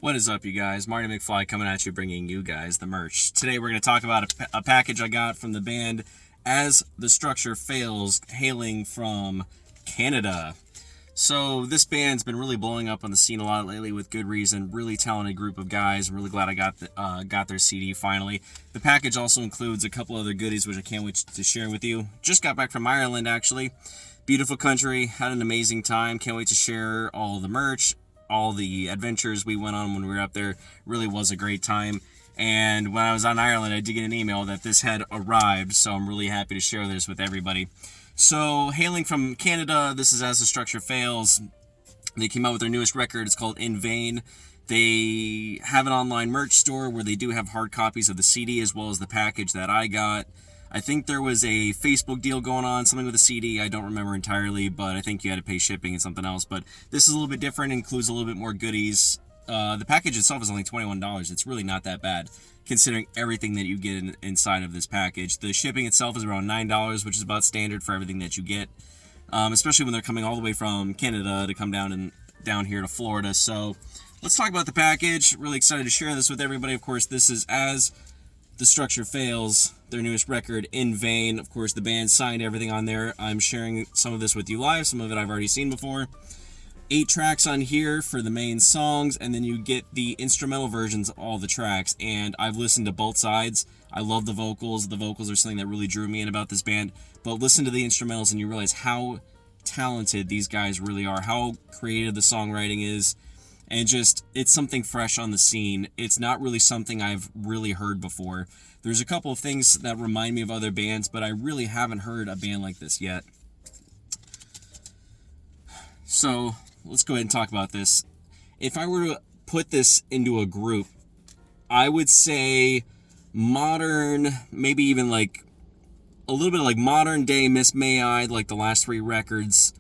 What is up, you guys? Marty McFly coming at you, bringing you guys the merch. Today we're going to talk about a package I got from the band As the Structure Fails, hailing from Canada. So this band's been really blowing up on the scene a lot lately with good reason. Really talented group of guys. I'm really glad I got their CD finally. The package also includes a couple other goodies which I can't wait to share with you. Just got back from Ireland, actually. Beautiful country. Had an amazing time. Can't wait to share all the merch, all the adventures we went on when we were up there. Really was a great time. And when I was on Ireland, I did get an email that this had arrived, so I'm really happy to share this with everybody. So, hailing from Canada, this is As the Structure Fails. They came out with their newest record. It's called In Vain. They have an online merch store where they do have hard copies of the CD as well as the package that I got. I think there was a Facebook deal going on, something with a CD. I don't remember entirely, but I think you had to pay shipping and something else. But this is a little bit different, includes a little bit more goodies. The package itself is only $21. It's really not that bad, considering everything that you get inside of this package. The shipping itself is around $9, which is about standard for everything that you get, especially when they're coming all the way from Canada to come down here to Florida. So let's talk about the package. Really excited to share this with everybody. Of course, this is As the Structure Fails, their newest record, In Vain. Of course, the band signed everything on there. I'm sharing some of this with you live. Some of it I've already seen before. 8 tracks on here for the main songs, and then you get the instrumental versions of all the tracks. And I've listened to both sides. I love the vocals. The vocals are something that really drew me in about this band. But listen to the instrumentals and you realize how talented these guys really are, how creative the songwriting is. And just, it's something fresh on the scene. It's not really something I've really heard before. There's a couple of things that remind me of other bands, but I really haven't heard a band like this yet. So, let's go ahead and talk about this. If I were to put this into a group, I would say modern, maybe even like a little bit like modern day Miss May I, like the last 3 records,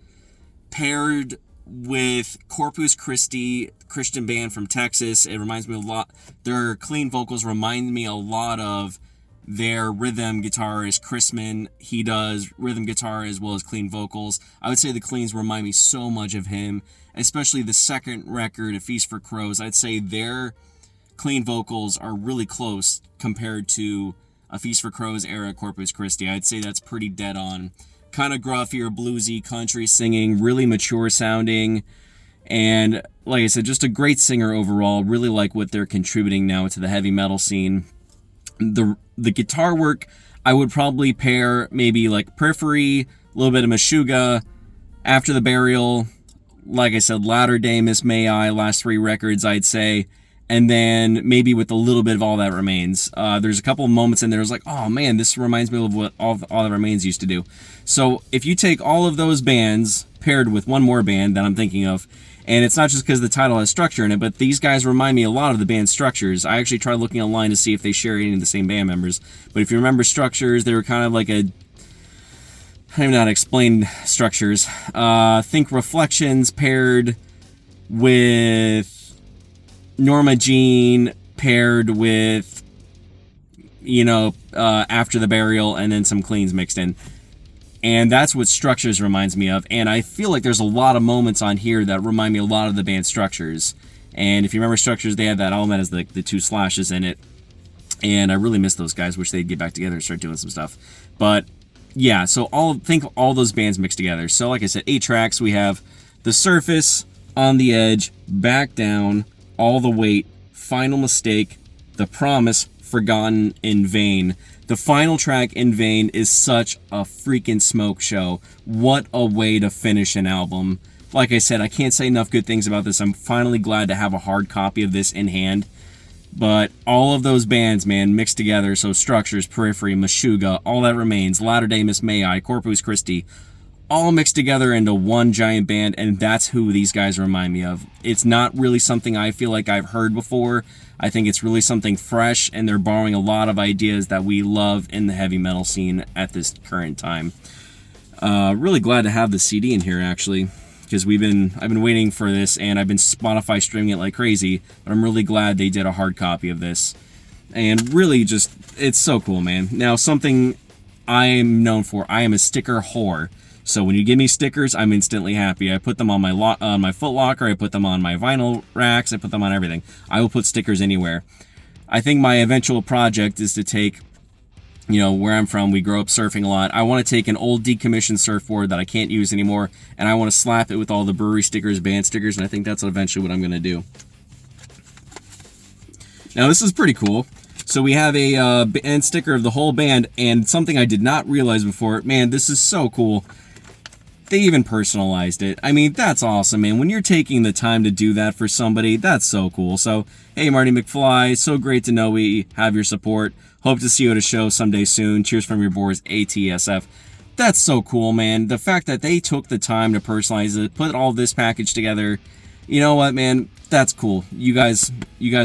paired with Corpus Christi, Christian band from Texas. It reminds me a lot, their clean vocals remind me a lot of their rhythm guitarist, Chrisman. He does rhythm guitar as well as clean vocals. I would say the cleans remind me so much of him, especially the second record, A Feast for Crows. I'd say their clean vocals are really close compared to A Feast for Crows era Corpus Christi. I'd say that's pretty dead on. Kind of gruffier, bluesy, country singing, really mature sounding, and like I said, just a great singer overall. Really like what they're contributing now to the heavy metal scene. The guitar work, I would probably pair maybe like Periphery, a little bit of Meshuggah, After the Burial, like I said, Latter Day Miss May I, last 3 records, I'd say. And then maybe with a little bit of All That Remains. There's a couple of moments in there. It's like, oh man, this reminds me of what All That Remains used to do. So if you take all of those bands paired with one more band that I'm thinking of, and it's not just because the title has structure in it, but these guys remind me a lot of the band Structures. I actually tried looking online to see if they share any of the same band members. But if you remember Structures, they were kind of like a, I don't even know how to explain Structures. Think Reflections paired with Norma Jean paired with, After the Burial, and then some cleans mixed in. And that's what Structures reminds me of. And I feel like there's a lot of moments on here that remind me a lot of the band Structures. And if you remember Structures, they had that album that has the 2 slashes in it. And I really miss those guys. Wish they'd get back together and start doing some stuff. But yeah, so think all those bands mixed together. So like I said, 8 tracks. We have The Surface, On the Edge, Back Down, All the Weight, Final Mistake, The Promise, Forgotten, In Vain. The final track, In Vain, is such a freaking smoke show. What a way to finish an album. Like I said, I can't say enough good things about this. I'm finally glad to have a hard copy of this in hand. But all of those bands, man, mixed together. So Structures, Periphery, Meshuggah, All That Remains, Latter Day Miss May I, Corpus Christi, all mixed together into one giant band, and that's who these guys remind me of. It's not really something I feel like I've heard before. I think it's really something fresh, and they're borrowing a lot of ideas that we love in the heavy metal scene at this current time. Really glad to have the CD in here, actually, because I've been waiting for this, and I've been Spotify streaming it like crazy, but I'm really glad they did a hard copy of this. And really just, it's so cool, man. Now, something I am known for, I am a sticker whore. So when you give me stickers, I'm instantly happy. I put them on my Foot Locker, I put them on my vinyl racks, I put them on everything. I will put stickers anywhere. I think my eventual project is to take, where I'm from, we grew up surfing a lot. I want to take an old decommissioned surfboard that I can't use anymore, and I want to slap it with all the brewery stickers, band stickers, and I think that's eventually what I'm going to do. Now, this is pretty cool. So we have a band sticker of the whole band, and something I did not realize before. Man, this is so cool. They even personalized it. I mean, that's awesome, man. When you're taking the time to do that for somebody, that's so cool. So, hey, Marty McFly, so great to know we have your support. Hope to see you at a show someday soon. Cheers from your boys, ATSF. That's so cool, man. The fact that they took the time to personalize it, put all this package together. You know what, man? That's cool. You guys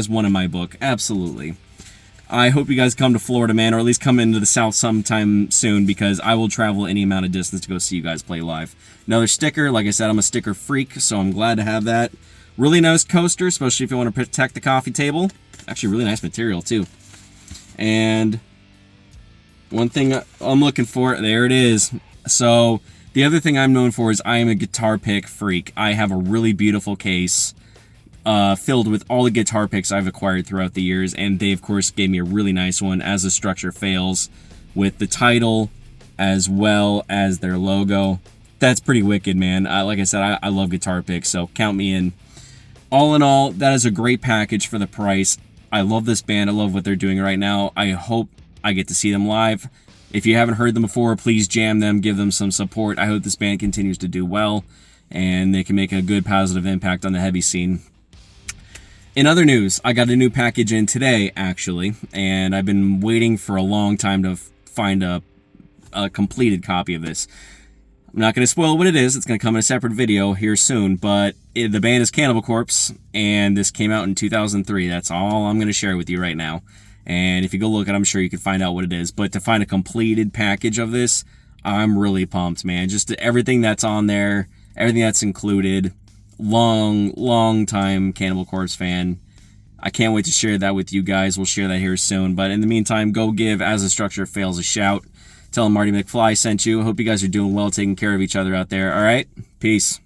won in my book. Absolutely. I hope you guys come to Florida, man, or at least come into the South sometime soon, because I will travel any amount of distance to go see you guys play live. Another sticker. Like I said, I'm a sticker freak, so I'm glad to have that. Really nice coaster, especially if you want to protect the coffee table. Actually, really nice material, too. And one thing I'm looking for, there it is. So the other thing I'm known for is I am a guitar pick freak. I have a really beautiful case filled with all the guitar picks I've acquired throughout the years, and they of course gave me a really nice one, As the Structure Fails, with the title as well as their logo. That's pretty wicked, man. Like I said, I love guitar picks, so count me in. All in all, that is a great package for the price. I love this band. I love what they're doing right now. I hope I get to see them live. If you haven't heard them before, please jam them, give them some support. I hope this band continues to do well, and they can make a good positive impact on the heavy scene. In other news, I got a new package in today, actually, and I've been waiting for a long time to find a completed copy of this. I'm not going to spoil what it is. It's going to come in a separate video here soon, but the band is Cannibal Corpse, and this came out in 2003. That's all I'm going to share with you right now. And if you go look at it, I'm sure you can find out what it is. But to find a completed package of this, I'm really pumped, man. Just everything that's on there, everything that's included. Long time Cannibal Corpse fan. I can't wait to share that with you guys. We'll share that here soon. But in the meantime, go give As the Structure Fails a shout. Tell them Marty McFly sent you. I hope you guys are doing well, taking care of each other out there. All right? Peace.